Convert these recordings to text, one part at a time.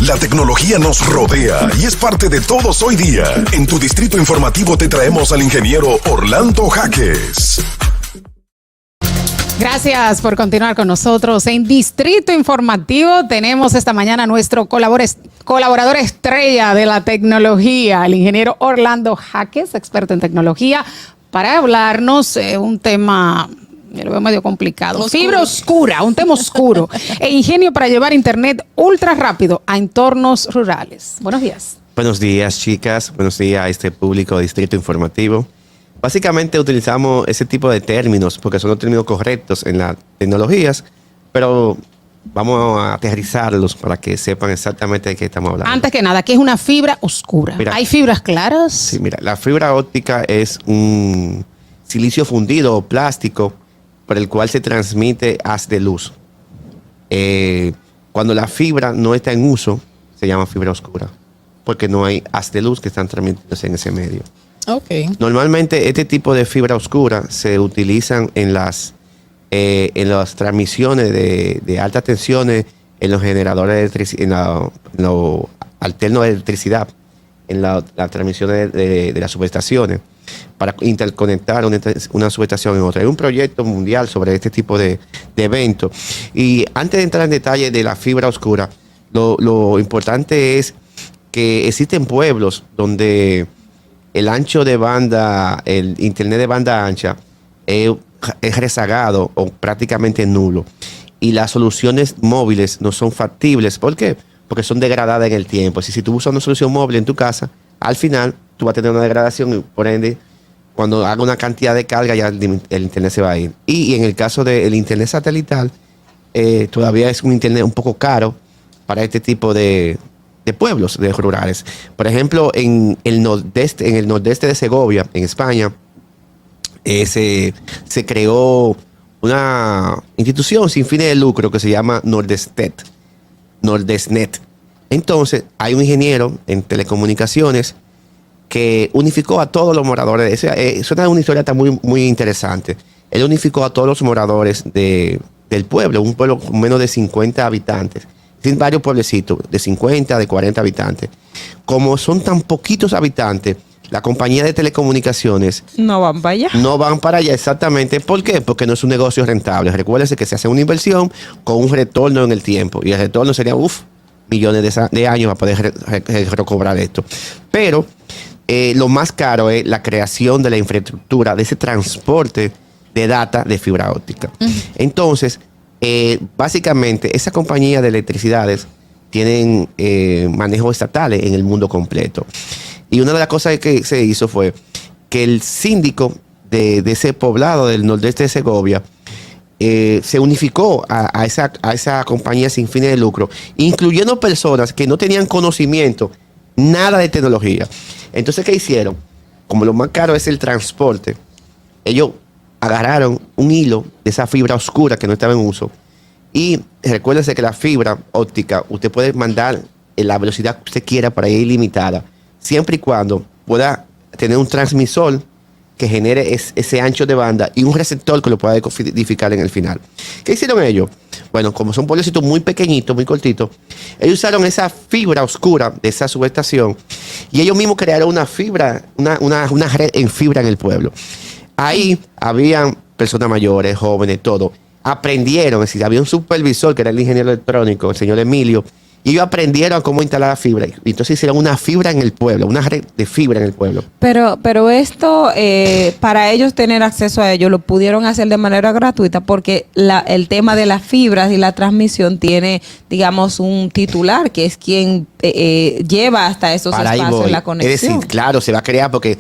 La tecnología nos rodea y es parte de todos hoy día. En tu distrito informativo te traemos al ingeniero Orlando Jaques. Gracias por continuar con nosotros. En Distrito Informativo tenemos esta mañana a nuestro colaborador estrella de la tecnología, el ingeniero Orlando Jaques, experto en tecnología, para hablarnos un tema, lo veo medio complicado. Fibra oscura, un tema oscuro. E ingenio para llevar internet ultra rápido a entornos rurales. Buenos días. Buenos días, chicas. Buenos días a este público de Distrito Informativo. Básicamente utilizamos ese tipo de términos porque son los términos correctos en las tecnologías, pero vamos a aterrizarlos para que sepan exactamente de qué estamos hablando. Antes que nada, ¿qué es una fibra oscura? Mira, ¿hay fibras claras? Sí, mira, la fibra óptica es un silicio fundido o plástico por el cual se transmite haz de luz. Cuando la fibra no está en uso, se llama fibra oscura, porque no hay haz de luz que están transmitiéndose en ese medio. Okay. Normalmente este tipo de fibra oscura se utilizan en las transmisiones de altas tensiones, en los generadores de electricidad, en los alternos de electricidad, en la transmisión de las subestaciones, para interconectar una subestación en otra. Hay un proyecto mundial sobre este tipo de eventos. Y antes de entrar en detalle de la fibra oscura, lo importante es que existen pueblos donde el ancho de banda, el internet de banda ancha es rezagado o prácticamente nulo. Y las soluciones móviles no son factibles. ¿Por qué? Porque son degradadas en el tiempo. Si tú usas una solución móvil en tu casa, al final tú vas a tener una degradación y por ende, cuando haga una cantidad de carga, ya el internet se va a ir. Y en el caso del internet satelital, todavía es un internet un poco caro para este tipo de pueblos rurales. Por ejemplo, en el nordeste de Segovia, en España, se creó una institución sin fines de lucro que se llama Nordestnet. Entonces, hay un ingeniero en telecomunicaciones que unificó a todos los moradores. Es una historia muy, muy interesante. Él unificó a todos los moradores del pueblo, un pueblo con menos de 50 habitantes. Tienen varios pueblecitos de 50, de 40 habitantes. Como son tan poquitos habitantes, la compañía de telecomunicaciones no van para allá. No van para allá, exactamente. ¿Por qué? Porque no es un negocio rentable. Recuérdense que se hace una inversión con un retorno en el tiempo. Y el retorno sería, millones de años para poder recobrar esto. Pero lo más caro es la creación de la infraestructura, de ese transporte de data de fibra óptica. Entonces, básicamente, esa compañía de electricidades tienen manejos estatales en el mundo completo. Y una de las cosas que se hizo fue que el síndico de ese poblado del nordeste de Segovia se unificó a esa compañía sin fines de lucro, incluyendo personas que no tenían conocimiento, nada de tecnología. Entonces, ¿qué hicieron? Como lo más caro es el transporte, ellos agarraron un hilo de esa fibra oscura que no estaba en uso. Y recuérdense que la fibra óptica, usted puede mandar en la velocidad que usted quiera para ir ilimitada, siempre y cuando pueda tener un transmisor que genere ese ancho de banda y un receptor que lo pueda decodificar en el final. ¿Qué hicieron ellos? Bueno, como son pueblecitos muy pequeñitos, muy cortitos, ellos usaron esa fibra oscura de esa subestación y ellos mismos crearon una fibra, una red en fibra en el pueblo. Ahí habían personas mayores, jóvenes, todo. Aprendieron, es decir, había un supervisor que era el ingeniero electrónico, el señor Emilio, y ellos aprendieron a cómo instalar la fibra. Y entonces hicieron una fibra en el pueblo, una red de fibra en el pueblo. Pero esto, para ellos tener acceso a ello, lo pudieron hacer de manera gratuita porque el tema de las fibras y la transmisión tiene, digamos, un titular que es quien lleva hasta esos espacios en la conexión. Es decir, claro, se va a crear porque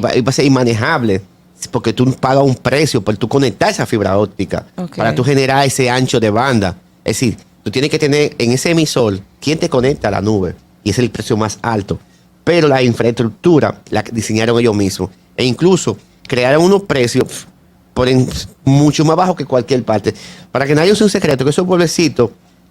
va a ser inmanejable. Porque tú pagas un precio por tú conectar esa fibra óptica, para tú generar ese ancho de banda. Es decir, tú tienes que tener en ese emisor quién te conecta a la nube y ese es el precio más alto. Pero la infraestructura la diseñaron ellos mismos e incluso crearon unos precios mucho más bajos que cualquier parte. Para que nadie use un secreto, que esos pueblecitos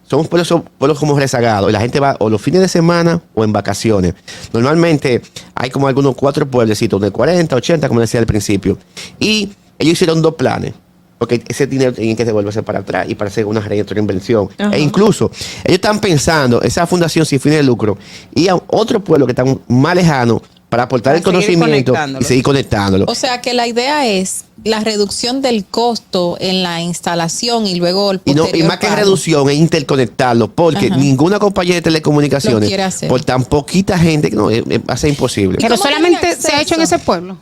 son pueblos como rezagados y la gente va o los fines de semana o en vacaciones. Normalmente hay como algunos 4 pueblecitos de 40, 80, como decía al principio. Y ellos hicieron 2 planes. porque ese dinero tiene que devolverse para atrás y para hacer una reinversión. Ajá. E incluso, ellos están pensando, esa fundación sin fines de lucro, y a otro pueblo que está más lejano para aportar el Para seguir conocimiento y conectándolo. seguir conectándolo. O sea que la idea es la reducción del costo en la instalación y luego el Y, no, posterior y más que pago. reducción es interconectarlo, porque Ajá. ninguna compañía de Lo telecomunicaciones, quiere hacer. por tan poquita gente, no, va a ser imposible. Pero cómo solamente tienen se ha hecho en acceso? ese pueblo.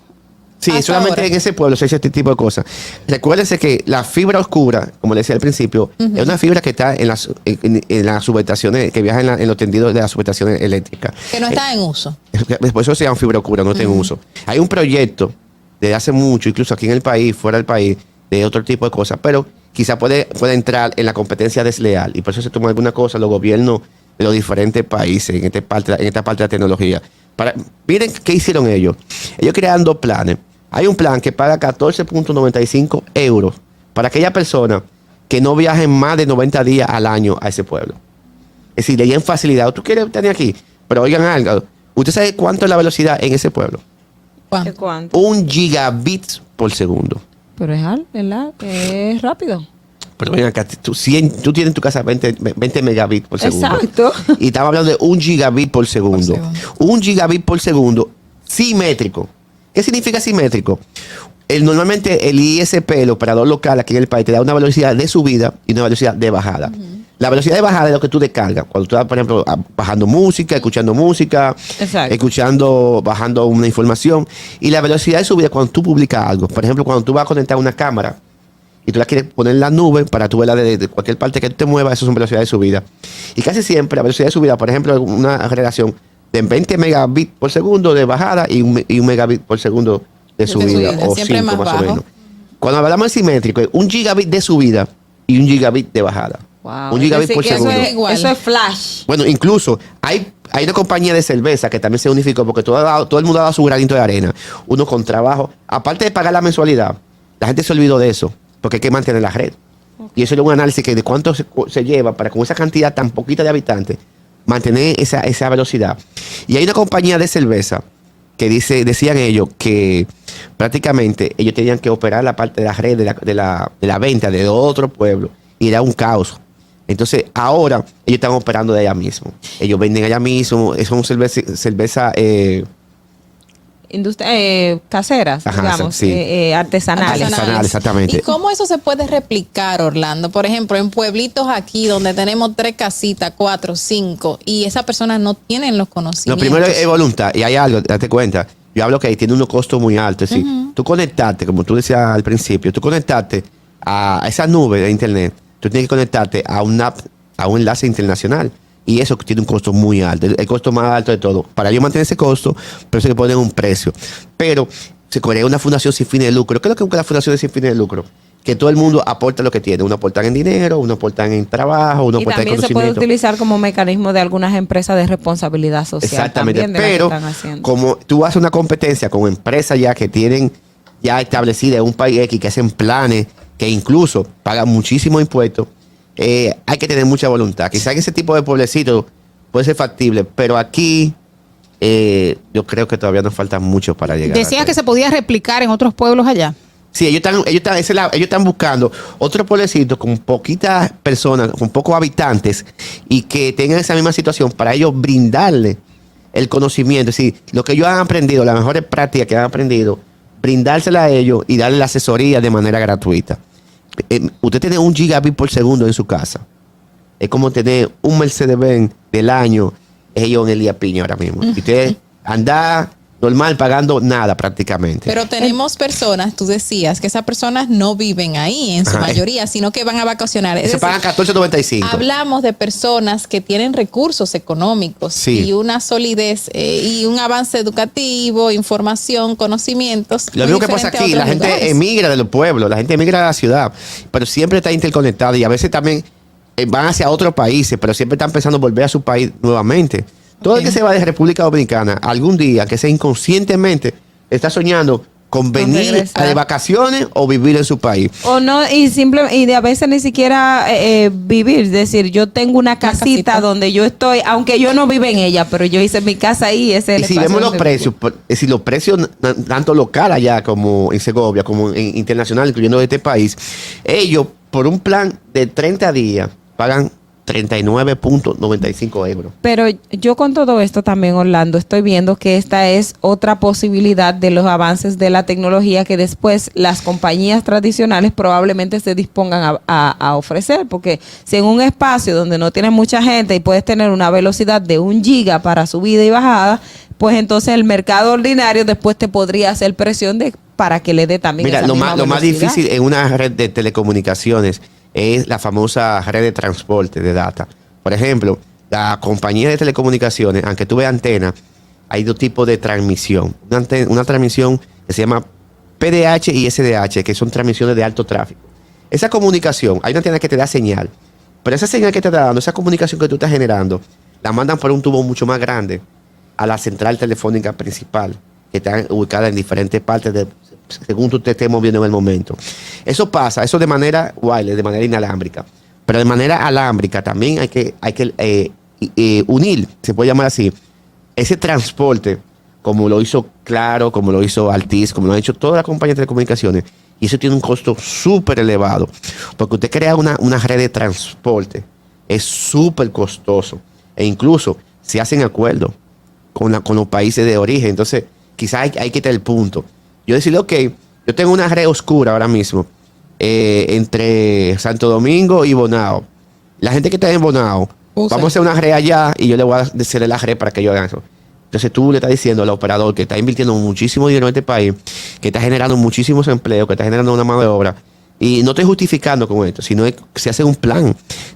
Sí, hasta solamente ahora? en ese pueblo se hace este tipo de cosas. Recuérdense que la fibra oscura, como le decía al principio, es una fibra que está en las subestaciones, que viaja en los tendidos de las subestaciones eléctricas. Que no está en uso. Por eso se llama fibra oscura, no tiene uso. Hay un proyecto desde hace mucho, incluso aquí en el país, fuera del país, de otro tipo de cosas, pero quizá puede entrar en la competencia desleal y por eso se toman alguna cosa los gobiernos de los diferentes países en esta parte de la tecnología. Miren qué hicieron ellos. Ellos crearon 2 planes. Hay un plan que paga 14.95 euros para aquella persona que no viaje más de 90 días al año a ese pueblo. Es decir, le dieron facilidad. ¿Tú quieres tener aquí? Pero oigan algo. ¿Usted sabe cuánto es la velocidad en ese pueblo? ¿Cuánto? ¿Qué cuánto? 1 gigabits por segundo. Pero ¿verdad? Es rápido. Pero ven acá, tú tienes en tu casa 20 megabits por segundo. Exacto. Y estamos hablando de 1 gigabit por segundo. 1 gigabit por segundo simétrico. ¿Qué significa simétrico? Normalmente el ISP, el operador local aquí en el país, te da una velocidad de subida y una velocidad de bajada. La velocidad de bajada es lo que tú descargas. Cuando tú estás, por ejemplo, bajando música, escuchando música, bajando una información. Y la velocidad de subida es cuando tú publicas algo. Por ejemplo, cuando tú vas a conectar una cámara y tú la quieres poner en la nube para tú verla de cualquier parte que tú te muevas, eso es una velocidad de subida. Y casi siempre la velocidad de subida, por ejemplo, una relación de 20 megabits por segundo de bajada y un megabit por segundo de subida. O siempre 5 más más o bajo. menos. Cuando hablamos de simétrico, es 1 gigabit de subida y 1 gigabit de bajada. Wow. 1 gigabit Es por decir, que segundo. igual. Eso es flash. Bueno, incluso hay una compañía de cerveza que también se unificó porque todo el mundo ha dado su granito de arena. Uno con trabajo. Aparte de pagar la mensualidad, la gente se olvidó de eso porque hay que mantener la red. Y eso es un análisis de cuánto se lleva para con esa cantidad tan poquita de habitantes mantener esa velocidad. Y hay una compañía de cerveza que decían ellos que prácticamente ellos tenían que operar la parte de la red de la venta de otro pueblo y era un caos. Entonces ahora ellos están operando de allá mismo. Ellos venden allá mismo, son cerveza caseras, Ajá, digamos, sí. artesanales. Artesanal, exactamente. ¿Y cómo eso se puede replicar, Orlando? Por ejemplo, en pueblitos aquí donde tenemos 3 casitas, 4, 5, y esas personas no tienen los Lo conocimientos. primero es voluntad. Y hay algo, date cuenta. Yo hablo que tiene unos costos muy altos. Es decir, tú conectarte, como tú decías al principio, tú conectarte a esa nube de internet, tú tienes que conectarte a una app, a un enlace internacional. Y eso tiene un costo muy alto, el costo más alto de todo. Para ellos mantener ese costo, pero se le ponen un precio. Pero se crea una fundación sin fines de lucro. ¿Qué es lo que busca la fundación sin fines de lucro? Que todo el mundo aporte lo que tiene. Uno aporta en dinero, uno aporta en trabajo, uno Y aporta en también se puede conocimiento. utilizar como mecanismo de algunas empresas de responsabilidad social. Exactamente, también de las que pero están haciendo. como tú haces una competencia con empresas ya que tienen ya establecidas en un país X, que hacen planes, que incluso pagan muchísimos impuestos, hay que tener mucha voluntad. Quizás en ese tipo de pueblecitos puede ser factible, pero aquí yo creo que todavía nos falta mucho para llegar. Decías que se podía replicar en otros pueblos allá. Sí, ellos están buscando otro pueblecito con poquitas personas, con pocos habitantes y que tengan esa misma situación para ellos brindarle el conocimiento. Es decir, lo que ellos han aprendido, las mejores prácticas que han aprendido, brindársela a ellos y darle la asesoría de manera gratuita. Usted tiene 1 gigabit por segundo en su casa. Es como tener un Mercedes-Benz del año, ellos en Elías Piña ahora mismo. Y usted anda normal pagando nada prácticamente. Pero tenemos personas, tú decías, que esas personas no viven ahí en su Ajá. mayoría, sino que van a vacacionar. Es se decir, pagan 14.95. hablamos de personas que tienen recursos económicos Sí. y una solidez y un avance educativo, información, conocimientos. Lo muy mismo que pasa diferente a aquí, la otros gente lugares. emigra de los pueblos, la gente emigra de la ciudad, pero siempre está interconectada y a veces también van hacia otros países, pero siempre están pensando volver a su país nuevamente. Todo el que se va de República Dominicana, algún día, que sea inconscientemente, está soñando con venir regresar. de vacaciones o vivir en su país. O no, y de a veces ni siquiera vivir. Es decir, yo tengo una casita donde yo estoy, aunque yo no vivo en ella, pero yo hice mi casa ahí. Ese es Y el si espacio vemos los donde precios, si los precios tanto local allá como en Segovia, como en internacional, incluyendo de este país, ellos por un plan de 30 días pagan 39.95 euros. Pero yo con todo esto también, Orlando, estoy viendo que esta es otra posibilidad de los avances de la tecnología que después las compañías tradicionales probablemente se dispongan a ofrecer, porque si en un espacio donde no tienes mucha gente y puedes tener una velocidad de 1 giga para subida y bajada, pues entonces el mercado ordinario después te podría hacer presión para que le dé también Mira, esa lo misma más velocidad. difícil en una red de telecomunicaciones es la famosa red de transporte de data. Por ejemplo, la compañía de telecomunicaciones, aunque tú veas antena, hay 2 tipos de transmisión. Una transmisión que se llama PDH y SDH, que son transmisiones de alto tráfico. Esa comunicación, hay una antena que te da señal, pero esa señal que te está dando, esa comunicación que tú estás generando, la mandan por un tubo mucho más grande a la central telefónica principal, que está ubicada en diferentes partes según tú te estés moviendo en el momento. Eso pasa, eso de manera wireless, de manera inalámbrica. Pero de manera alámbrica también hay que unir, se puede llamar así, ese transporte, como lo hizo Claro, como lo hizo Altiz, como lo han hecho todas las compañías de telecomunicaciones. Y eso tiene un costo súper elevado. Porque usted crea una red de transporte, es súper costoso. E incluso se hacen acuerdos con los países de origen. Entonces, quizás hay que tener el punto. Yo decirle, ok, yo tengo una red oscura ahora mismo entre Santo Domingo y Bonao. La gente que está en Bonao, vamos a hacer una red allá y yo le voy a decirle la red para que ellos hagan eso. Entonces tú le estás diciendo al operador que está invirtiendo muchísimo dinero en este país, que está generando muchísimos empleos, que está generando una mano de obra. Y no estoy justificando con esto, sino que se hace un plan.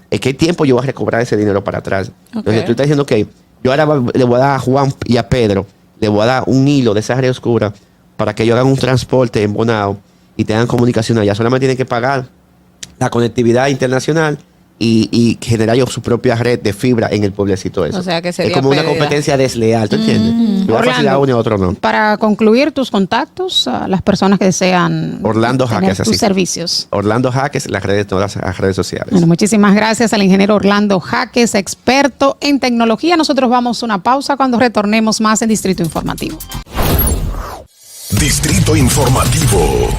¿En qué tiempo yo voy a recobrar ese dinero para atrás? Entonces tú estás diciendo, ok, yo ahora le voy a dar a Juan y a Pedro, le voy a dar un hilo de esa red oscura para que ellos hagan un transporte en Bonao y tengan comunicación allá. Solamente tienen que pagar la conectividad internacional y generar ellos su propia red de fibra en el pueblecito. Eso. O sea, que sería es como una pérdida. competencia desleal, ¿tú entiendes? Tú vas a facilitar a uno y a otro no. Para concluir tus contactos, a las personas que desean Orlando tener Jaques, tus así. servicios. Orlando Jaques, todas las redes sociales. Bueno, muchísimas gracias al ingeniero Orlando Jaques, experto en tecnología. Nosotros vamos a una pausa cuando retornemos más en Distrito Informativo. Distrito Informativo.